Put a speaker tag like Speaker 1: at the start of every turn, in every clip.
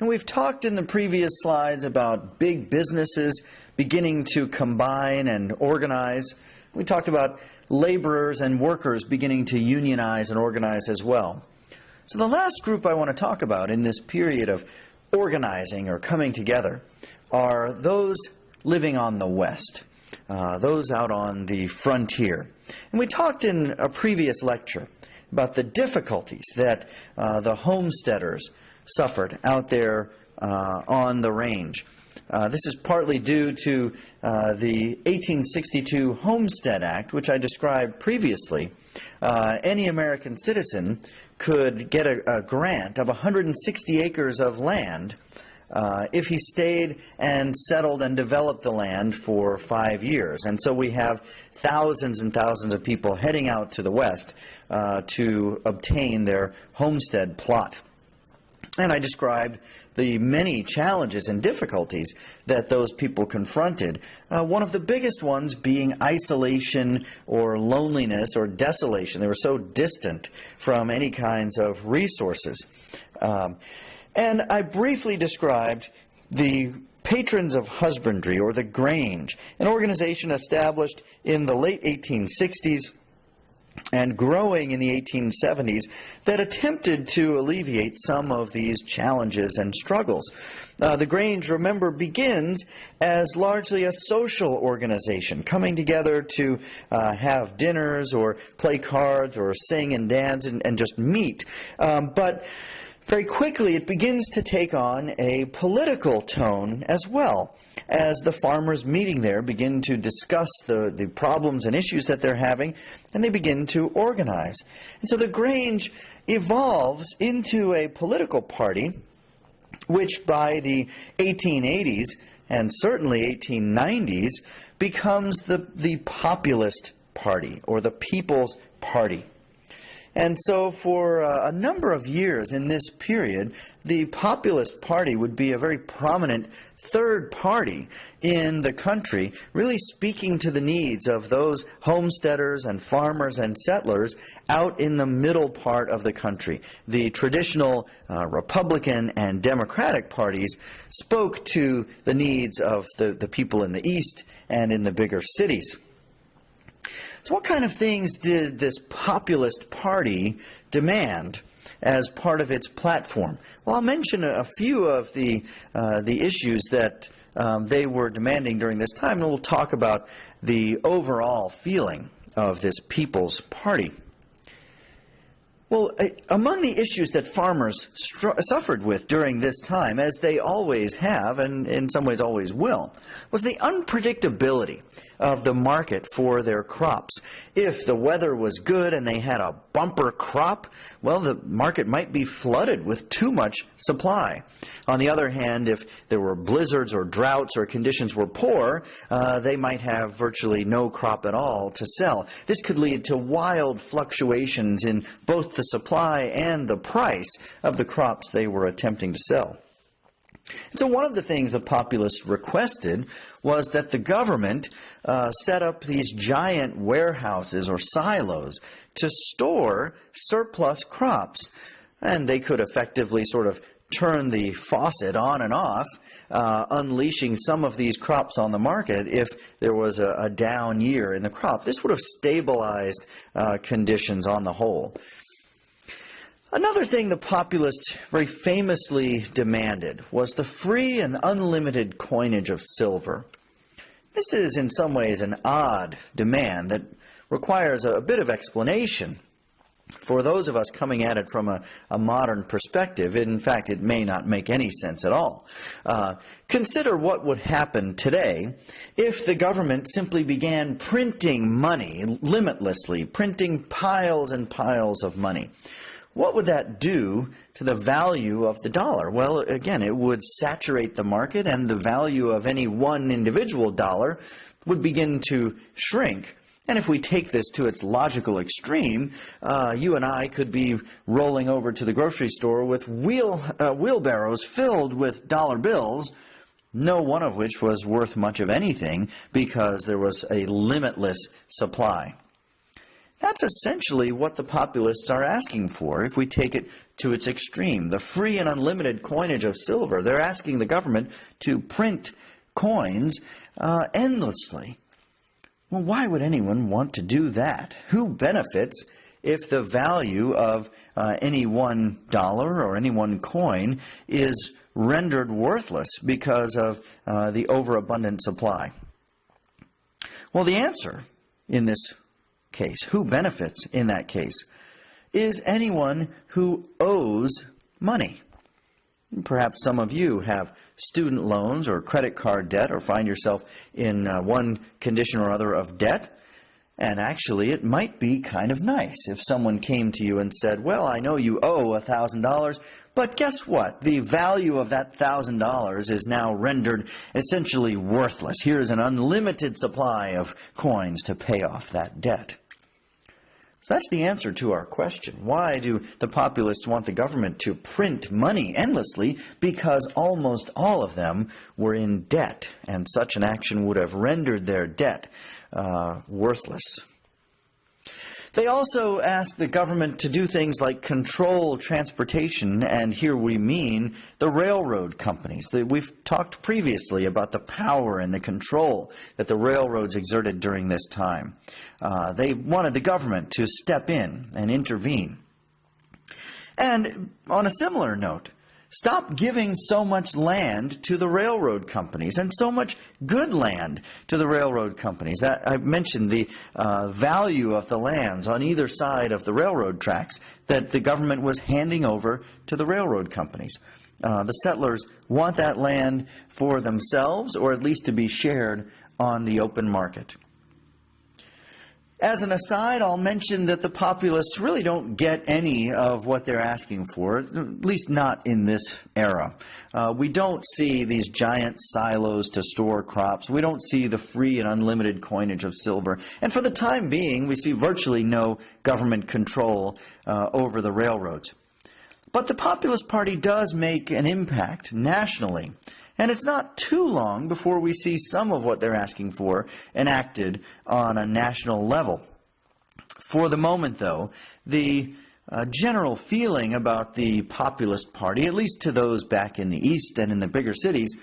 Speaker 1: And we've talked in the previous slides about big businesses beginning to combine and organize. We talked about laborers and workers beginning to unionize and organize as well. So the last group I want to talk about in this period of organizing or coming together are those living on the West, those out on the frontier. And we talked in a previous lecture about the difficulties that the homesteaders suffered out there on the range. This is partly due to the 1862 Homestead Act, which I described previously. Any American citizen could get a grant of 160 acres of land if he stayed and settled and developed the land for 5 years. And so we have thousands and thousands of people heading out to the West to obtain their homestead plot. And I described the many challenges and difficulties that those people confronted, one of the biggest ones being isolation or loneliness or desolation. They were so distant from any kinds of resources. And I briefly described the Patrons of Husbandry, or the Grange, an organization established in the late 1860s and growing in the 1870s that attempted to alleviate some of these challenges and struggles. The Grange, remember, begins as largely a social organization, coming together to have dinners or play cards or sing and dance and just meet. But very quickly it begins to take on a political tone as well, as the farmers meeting there begin to discuss the problems and issues that they're having, and they begin to organize. And so the Grange evolves into a political party which by the 1880s and certainly 1890s becomes the populist party, or the People's Party. And so for a number of years in this period, the Populist Party would be a very prominent third party in the country, really speaking to the needs of those homesteaders and farmers and settlers out in the middle part of the country. The traditional Republican and Democratic parties spoke to the needs of the people in the East and in the bigger cities. So what kind of things did this populist party demand as part of its platform? Well, I'll mention a few of the issues that they were demanding during this time, and we'll talk about the overall feeling of this People's Party. Well, among the issues that farmers suffered with during this time, as they always have, and in some ways always will, was the unpredictability of the market for their crops. If the weather was good and they had a bumper crop, well, the market might be flooded with too much supply. On the other hand, if there were blizzards or droughts or conditions were poor, they might have virtually no crop at all to sell. This could lead to wild fluctuations in both the supply and the price of the crops they were attempting to sell. And so one of the things the populists requested was that the government set up these giant warehouses or silos to store surplus crops. And they could effectively sort of turn the faucet on and off, unleashing some of these crops on the market if there was a down year in the crop. This would have stabilized conditions on the whole. Another thing the populists very famously demanded was the free and unlimited coinage of silver. This is in some ways an odd demand that requires a bit of explanation. For those of us coming at it from a modern perspective, in fact, it may not make any sense at all. Consider what would happen today if the government simply began printing money limitlessly, printing piles and piles of money. What would that do to the value of the dollar? Well, again, it would saturate the market, and the value of any one individual dollar would begin to shrink. And if we take this to its logical extreme, you and I could be rolling over to the grocery store with wheelbarrows filled with dollar bills, no one of which was worth much of anything because there was a limitless supply. That's essentially what the populists are asking for if we take it to its extreme. The free and unlimited coinage of silver. They're asking the government to print coins endlessly. Well, why would anyone want to do that? Who benefits if the value of any $1 or any one coin is rendered worthless because of the overabundant supply? Well, the answer in this case, who benefits in that case, is anyone who owes money. Perhaps some of you have student loans or credit card debt, or find yourself in one condition or other of debt. And actually, it might be kind of nice if someone came to you and said, well, I know you owe $1,000, but guess what? The value of that $1,000 is now rendered essentially worthless. Here's an unlimited supply of coins to pay off that debt. So that's the answer to our question. Why do the populists want the government to print money endlessly? Because almost all of them were in debt, and such an action would have rendered their debt worthless. They also asked the government to do things like control transportation, and here we mean the railroad companies. We've talked previously about the power and the control that the railroads exerted during this time. They wanted the government to step in and intervene. And on a similar note, stop giving so much land to the railroad companies, and so much good land to the railroad companies. I've mentioned the value of the lands on either side of the railroad tracks that the government was handing over to the railroad companies. The settlers want that land for themselves, or at least to be shared on the open market. As an aside, I'll mention that the populists really don't get any of what they're asking for, at least not in this era. We don't see these giant silos to store crops. We don't see the free and unlimited coinage of silver. And for the time being, we see virtually no government control over the railroads. But the Populist Party does make an impact nationally. And it's not too long before we see some of what they're asking for enacted on a national level. For the moment, though, the general feeling about the Populist Party, at least to those back in the East and in the bigger cities,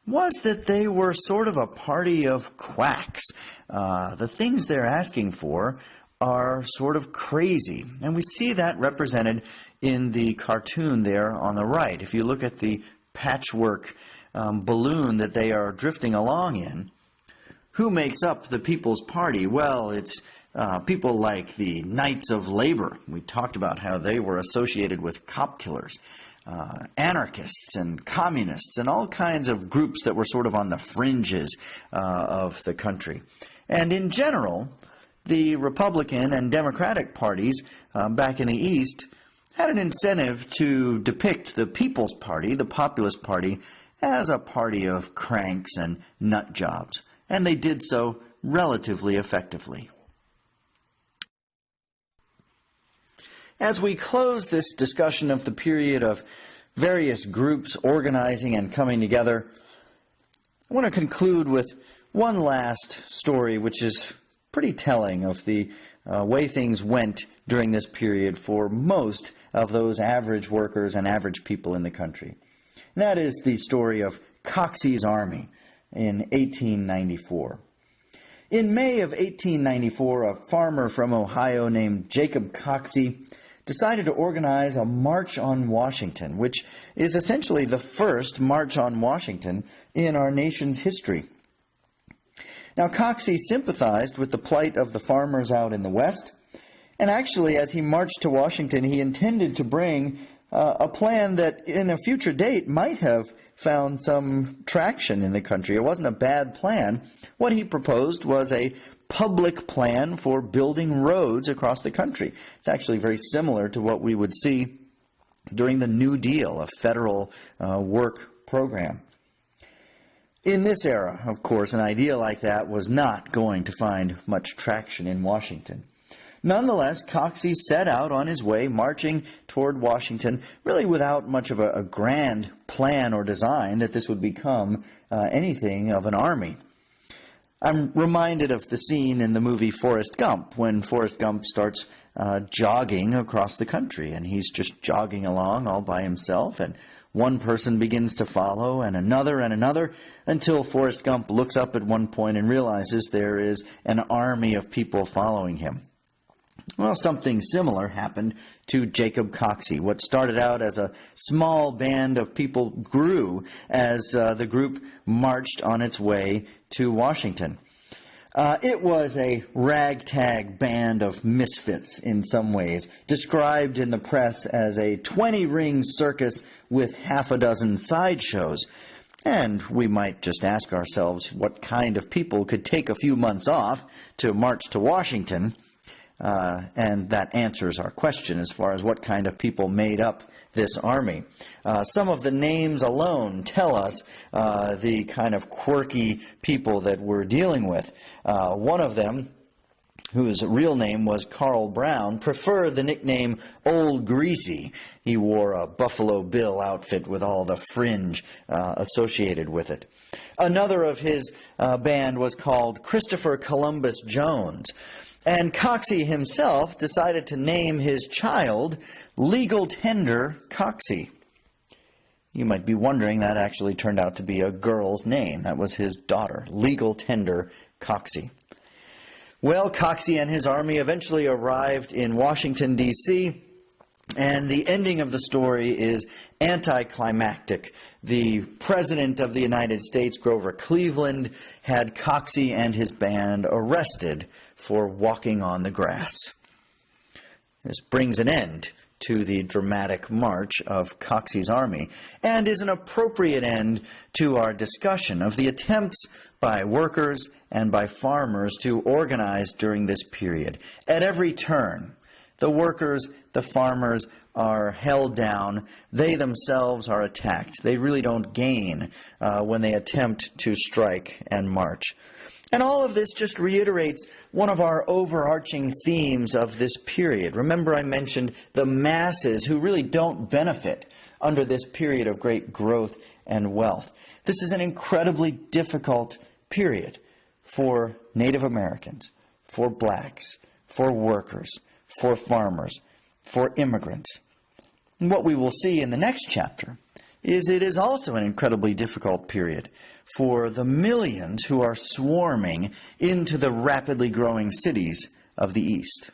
Speaker 1: was that they were sort of a party of quacks. The things they're asking for are sort of crazy. And we see that represented in the cartoon there on the right. If you look at the patchwork balloon that they are drifting along in, who makes up the People's Party? Well, it's people like the Knights of Labor. We talked about how they were associated with cop killers, anarchists and communists, and all kinds of groups that were sort of on the fringes of the country. And in general, the Republican and Democratic parties back in the East had an incentive to depict the People's Party, the Populist Party, as a party of cranks and nut jobs, and they did so relatively effectively. As we close this discussion of the period of various groups organizing and coming together, I want to conclude with one last story which is pretty telling of the way things went during this period for most of those average workers and average people in the country. And that is the story of Coxey's Army in 1894. In May of 1894, a farmer from Ohio named Jacob Coxey decided to organize a March on Washington, which is essentially the first March on Washington in our nation's history. Now, Coxey sympathized with the plight of the farmers out in the West, and actually, as he marched to Washington, he intended to bring a plan that in a future date might have found some traction in the country. It wasn't a bad plan. What he proposed was a public plan for building roads across the country. It's actually very similar to what we would see during the New Deal, a federal work program. In this era, of course, an idea like that was not going to find much traction in Washington. Nonetheless, Coxey set out on his way, marching toward Washington, really without much of a grand plan or design that this would become anything of an army. I'm reminded of the scene in the movie Forrest Gump when Forrest Gump starts jogging across the country, and he's just jogging along all by himself, and one person begins to follow, and another, until Forrest Gump looks up at one point and realizes there is an army of people following him. Well, something similar happened to Jacob Coxey. What started out as a small band of people grew as the group marched on its way to Washington. It was a ragtag band of misfits in some ways, described in the press as a 20-ring circus with half a dozen sideshows. And we might just ask ourselves what kind of people could take a few months off to march to Washington. And that answers our question as far as what kind of people made up this army. Some of the names alone tell us the kind of quirky people that we're dealing with. One of them, whose real name was Carl Brown, preferred the nickname Old Greasy. He wore a Buffalo Bill outfit with all the fringe associated with it. Another of his band was called Christopher Columbus Jones. And Coxey himself decided to name his child Legal Tender Coxey. You might be wondering that actually turned out to be a girl's name. That was his daughter, Legal Tender Coxey. Well, Coxey and his army eventually arrived in Washington, D.C., and the ending of the story is anticlimactic. The President of the United States, Grover Cleveland, had Coxey and his band arrested for walking on the grass. This brings an end to the dramatic march of Coxey's army, and is an appropriate end to our discussion of the attempts by workers and by farmers to organize during this period. At every turn, the workers, the farmers are held down. They themselves are attacked. They really don't gain when they attempt to strike and march. And all of this just reiterates one of our overarching themes of this period. Remember, I mentioned the masses who really don't benefit under this period of great growth and wealth. This is an incredibly difficult period for Native Americans, for blacks, for workers, for farmers, for immigrants. And what we will see in the next chapter is it is also an incredibly difficult period for the millions who are swarming into the rapidly growing cities of the East.